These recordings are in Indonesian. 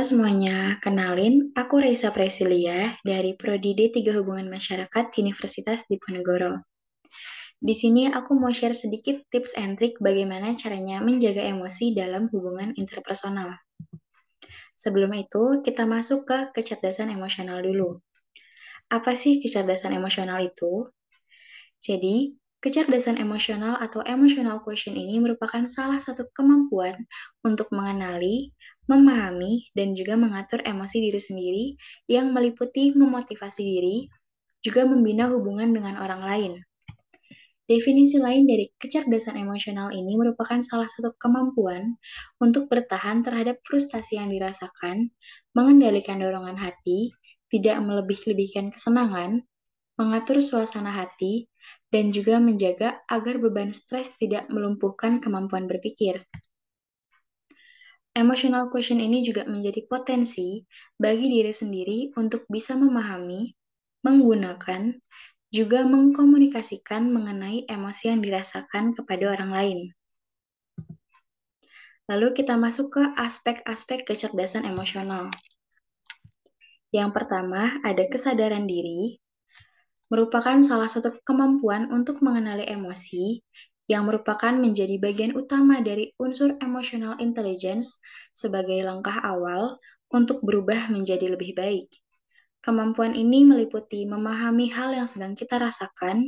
Halo semuanya, kenalin, aku Raisa Presilia dari Prodi D3 Hubungan Masyarakat Universitas Diponegoro. Di sini aku mau share sedikit tips and trik bagaimana caranya menjaga emosi dalam hubungan interpersonal. Sebelum itu, kita masuk ke kecerdasan emosional dulu. Apa sih kecerdasan emosional itu? Jadi, kecerdasan emosional atau emotional quotient ini merupakan salah satu kemampuan untuk mengenali, memahami, dan juga mengatur emosi diri sendiri yang meliputi memotivasi diri, juga membina hubungan dengan orang lain. Definisi lain dari kecerdasan emosional ini merupakan salah satu kemampuan untuk bertahan terhadap frustasi yang dirasakan, mengendalikan dorongan hati, tidak melebih-lebihkan kesenangan, mengatur suasana hati, dan juga menjaga agar beban stres tidak melumpuhkan kemampuan berpikir. Emotional quotient ini juga menjadi potensi bagi diri sendiri untuk bisa memahami, menggunakan, juga mengkomunikasikan mengenai emosi yang dirasakan kepada orang lain. Lalu kita masuk ke aspek-aspek kecerdasan emosional. Yang pertama, ada kesadaran diri, merupakan salah satu kemampuan untuk mengenali emosi yang merupakan menjadi bagian utama dari unsur emotional intelligence sebagai langkah awal untuk berubah menjadi lebih baik. Kemampuan ini meliputi memahami hal yang sedang kita rasakan,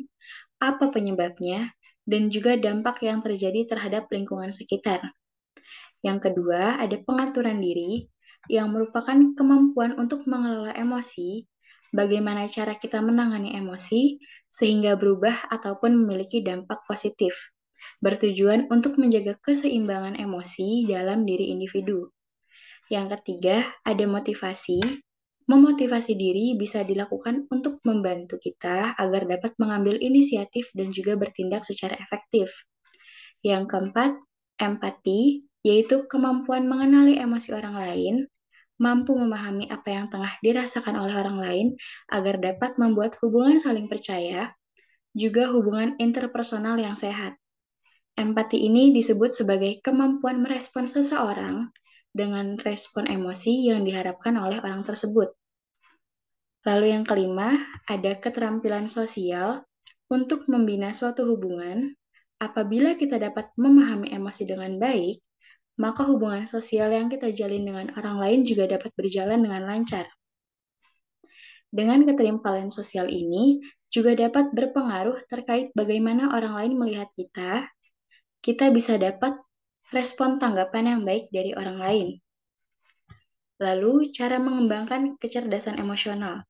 apa penyebabnya, dan juga dampak yang terjadi terhadap lingkungan sekitar. Yang kedua, ada pengaturan diri, yang merupakan kemampuan untuk mengelola emosi, bagaimana cara kita menangani emosi, sehingga berubah ataupun memiliki dampak positif, bertujuan untuk menjaga keseimbangan emosi dalam diri individu. Yang ketiga, ada motivasi. Memotivasi diri bisa dilakukan untuk membantu kita agar dapat mengambil inisiatif dan juga bertindak secara efektif. Yang keempat, empati, yaitu kemampuan mengenali emosi orang lain, mampu memahami apa yang tengah dirasakan oleh orang lain agar dapat membuat hubungan saling percaya, juga hubungan interpersonal yang sehat. Empati ini disebut sebagai kemampuan merespon seseorang dengan respon emosi yang diharapkan oleh orang tersebut. Lalu yang kelima, ada keterampilan sosial untuk membina suatu hubungan. Apabila kita dapat memahami emosi dengan baik, maka hubungan sosial yang kita jalin dengan orang lain juga dapat berjalan dengan lancar. Dengan keterampilan sosial ini juga dapat berpengaruh terkait bagaimana orang lain melihat kita bisa dapat respon tanggapan yang baik dari orang lain. Lalu, cara mengembangkan kecerdasan emosional.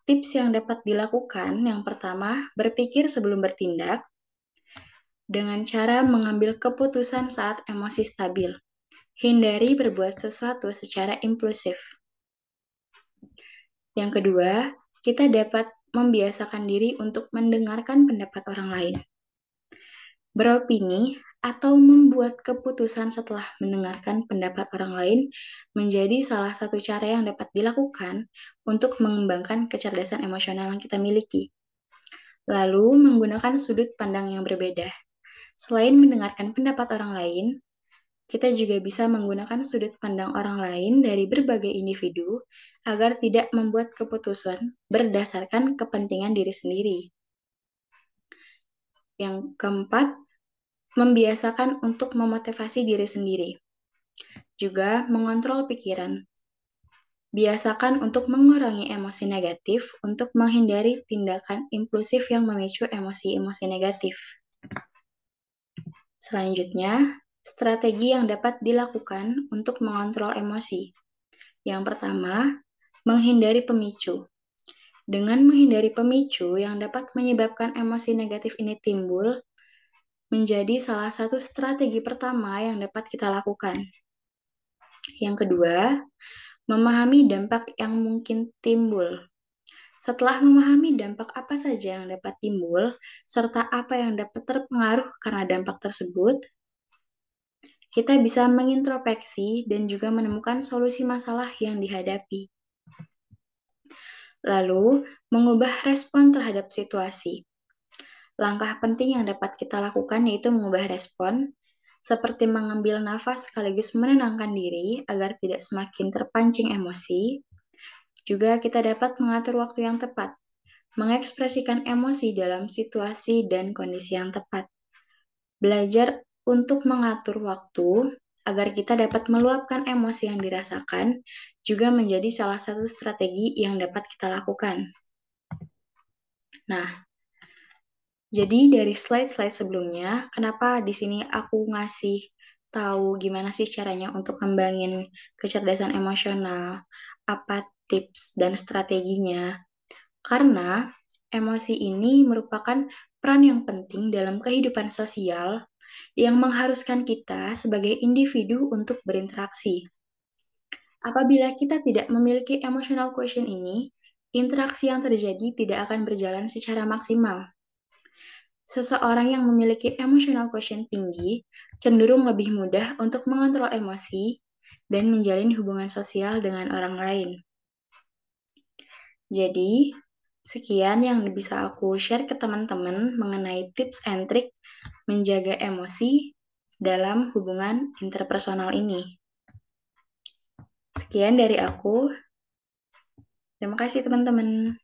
Tips yang dapat dilakukan, yang pertama, berpikir sebelum bertindak, dengan cara mengambil keputusan saat emosi stabil. Hindari berbuat sesuatu secara impulsif. Yang kedua, kita dapat membiasakan diri untuk mendengarkan pendapat orang lain. Beropini atau membuat keputusan setelah mendengarkan pendapat orang lain menjadi salah satu cara yang dapat dilakukan untuk mengembangkan kecerdasan emosional yang kita miliki. Lalu, menggunakan sudut pandang yang berbeda. Selain mendengarkan pendapat orang lain, kita juga bisa menggunakan sudut pandang orang lain dari berbagai individu agar tidak membuat keputusan berdasarkan kepentingan diri sendiri. Yang keempat, membiasakan untuk memotivasi diri sendiri. Juga mengontrol pikiran. Biasakan untuk mengurangi emosi negatif untuk menghindari tindakan impulsif yang memicu emosi-emosi negatif. Selanjutnya, strategi yang dapat dilakukan untuk mengontrol emosi. Yang pertama, menghindari pemicu. Dengan menghindari pemicu yang dapat menyebabkan emosi negatif ini timbul, menjadi salah satu strategi pertama yang dapat kita lakukan. Yang kedua, memahami dampak yang mungkin timbul. Setelah memahami dampak apa saja yang dapat timbul, serta apa yang dapat terpengaruh karena dampak tersebut, kita bisa mengintrospeksi dan juga menemukan solusi masalah yang dihadapi. Lalu, mengubah respon terhadap situasi. Langkah penting yang dapat kita lakukan yaitu mengubah respon. seperti mengambil nafas sekaligus menenangkan diri agar tidak semakin terpancing emosi. Juga kita dapat mengatur waktu yang tepat, mengekspresikan emosi dalam situasi dan kondisi yang tepat. Belajar untuk mengatur waktu agar kita dapat meluapkan emosi yang dirasakan juga menjadi salah satu strategi yang dapat kita lakukan. Nah, jadi dari slide-slide sebelumnya, kenapa di sini aku ngasih tahu gimana sih caranya untuk ngembangin kecerdasan emosional, apa tips dan strateginya? Karena emosi ini merupakan peran yang penting dalam kehidupan sosial yang mengharuskan kita sebagai individu untuk berinteraksi. Apabila kita tidak memiliki emotional quotient ini, interaksi yang terjadi tidak akan berjalan secara maksimal. Seseorang yang memiliki emotional quotient tinggi cenderung lebih mudah untuk mengontrol emosi dan menjalin hubungan sosial dengan orang lain. Jadi, sekian yang bisa aku share ke teman-teman mengenai tips and trick menjaga emosi dalam hubungan interpersonal ini. Sekian dari aku. Terima kasih teman-teman.